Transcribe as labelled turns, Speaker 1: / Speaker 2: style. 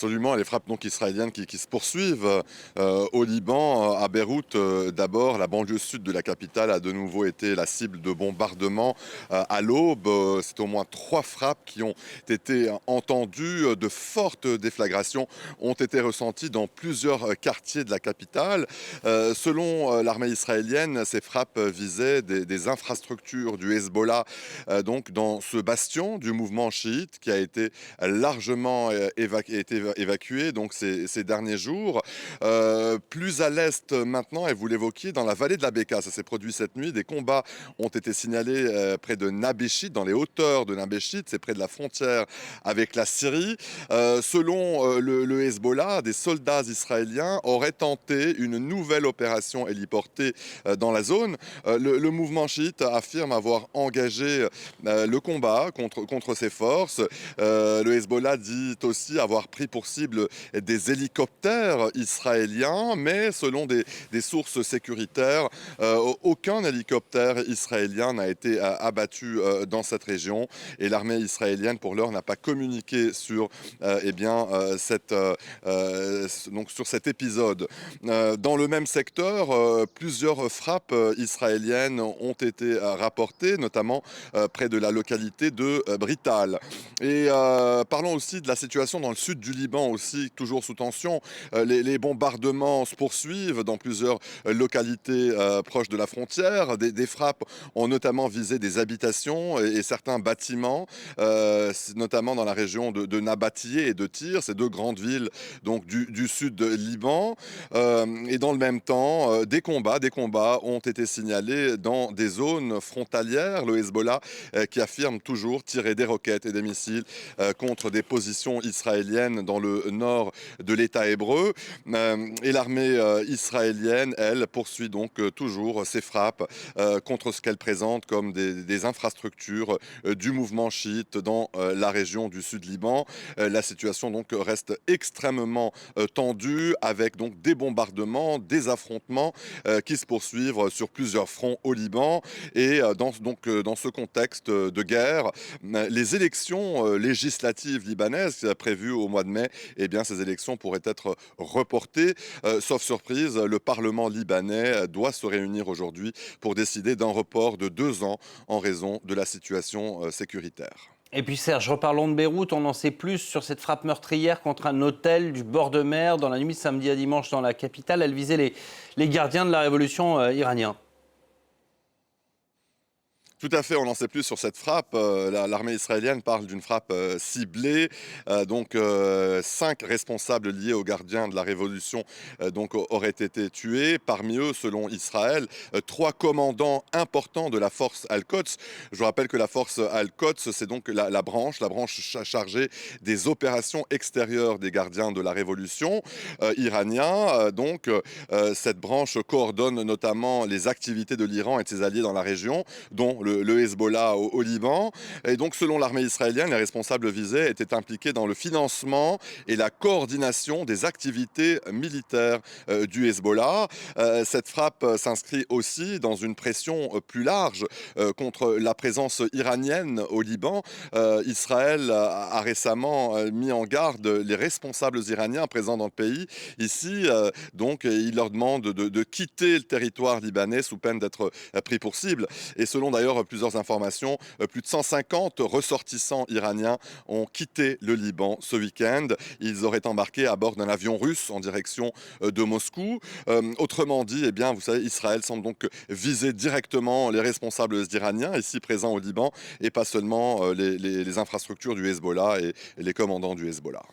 Speaker 1: Absolument, les frappes donc israéliennes qui se poursuivent au Liban, à Beyrouth. D'abord, la banlieue sud de la capitale a de nouveau été la cible de bombardements à l'aube. C'est au moins 3 frappes qui ont été entendues. De fortes déflagrations ont été ressenties dans plusieurs quartiers de la capitale. Selon l'armée israélienne, ces frappes visaient des infrastructures du Hezbollah, donc dans ce bastion du mouvement chiite qui a été largement évacué donc ces derniers jours. Plus à l'est maintenant, et vous l'évoquiez, dans la vallée de la Beka, ça s'est produit cette nuit. Des combats ont été signalés près de Nabéchit, dans les hauteurs de Nabéchit, c'est près de la frontière avec la Syrie. Selon le Hezbollah, des soldats israéliens auraient tenté une nouvelle opération héliportée dans la zone. Le mouvement chiite affirme avoir engagé le combat contre ces forces. Le Hezbollah dit aussi avoir pris pour cible des hélicoptères israéliens, mais selon des sources sécuritaires, aucun hélicoptère israélien n'a été abattu dans cette région, et l'armée israélienne pour l'heure n'a pas communiqué sur sur cet épisode. Dans le même secteur, plusieurs frappes israéliennes ont été rapportées, notamment près de la localité de Brital. Et parlons aussi de la situation dans le sud du Liban aussi, toujours sous tension. Les bombardements se poursuivent dans plusieurs localités proches de la frontière. Des frappes ont notamment visé des habitations et certains bâtiments, notamment dans la région de Nabatillé et de Tyr, ces deux grandes villes donc du sud du Liban. Et dans le même temps, des combats ont été signalés dans des zones frontalières. Le Hezbollah qui affirme toujours tirer des roquettes et des missiles contre des positions israéliennes dans le nord de l'État hébreu. Et l'armée israélienne, elle, poursuit donc toujours ses frappes contre ce qu'elle présente comme des infrastructures du mouvement chiite dans la région du sud Liban. La situation donc reste extrêmement tendue, avec donc des bombardements, des affrontements qui se poursuivent sur plusieurs fronts au Liban. Et dans ce contexte de guerre, les élections législatives libanaises prévues au mois de mai, eh bien, ces élections pourraient être reportées. Sauf surprise, le Parlement libanais doit se réunir aujourd'hui pour décider d'un report de 2 ans en raison de la situation sécuritaire.
Speaker 2: Et puis Serge, reparlons de Beyrouth. On en sait plus sur cette frappe meurtrière contre un hôtel du bord de mer dans la nuit de samedi à dimanche dans la capitale. Elle visait les gardiens de la révolution iranienne.
Speaker 1: Tout à fait, on n'en sait plus sur cette frappe. L'armée israélienne parle d'une frappe ciblée. 5 responsables liés aux gardiens de la révolution auraient été tués. Parmi eux, selon Israël, 3 commandants importants de la force Al-Quds. Je vous rappelle que la force Al-Quds, c'est donc la branche chargée des opérations extérieures des gardiens de la révolution iraniens. Cette branche coordonne notamment les activités de l'Iran et de ses alliés dans la région, dont le Hezbollah au Liban. Et donc, selon l'armée israélienne, les responsables visés étaient impliqués dans le financement et la coordination des activités militaires du Hezbollah. Cette frappe s'inscrit aussi dans une pression plus large contre la présence iranienne au Liban. Israël a récemment mis en garde les responsables iraniens présents dans le pays. Ici, il leur demande de quitter le territoire libanais sous peine d'être pris pour cible. Et selon d'ailleurs plusieurs informations, plus de 150 ressortissants iraniens ont quitté le Liban ce week-end. Ils auraient embarqué à bord d'un avion russe en direction de Moscou. Autrement dit, eh bien, vous savez, Israël semble donc viser directement les responsables iraniens ici présents au Liban, et pas seulement les infrastructures du Hezbollah et les commandants du Hezbollah.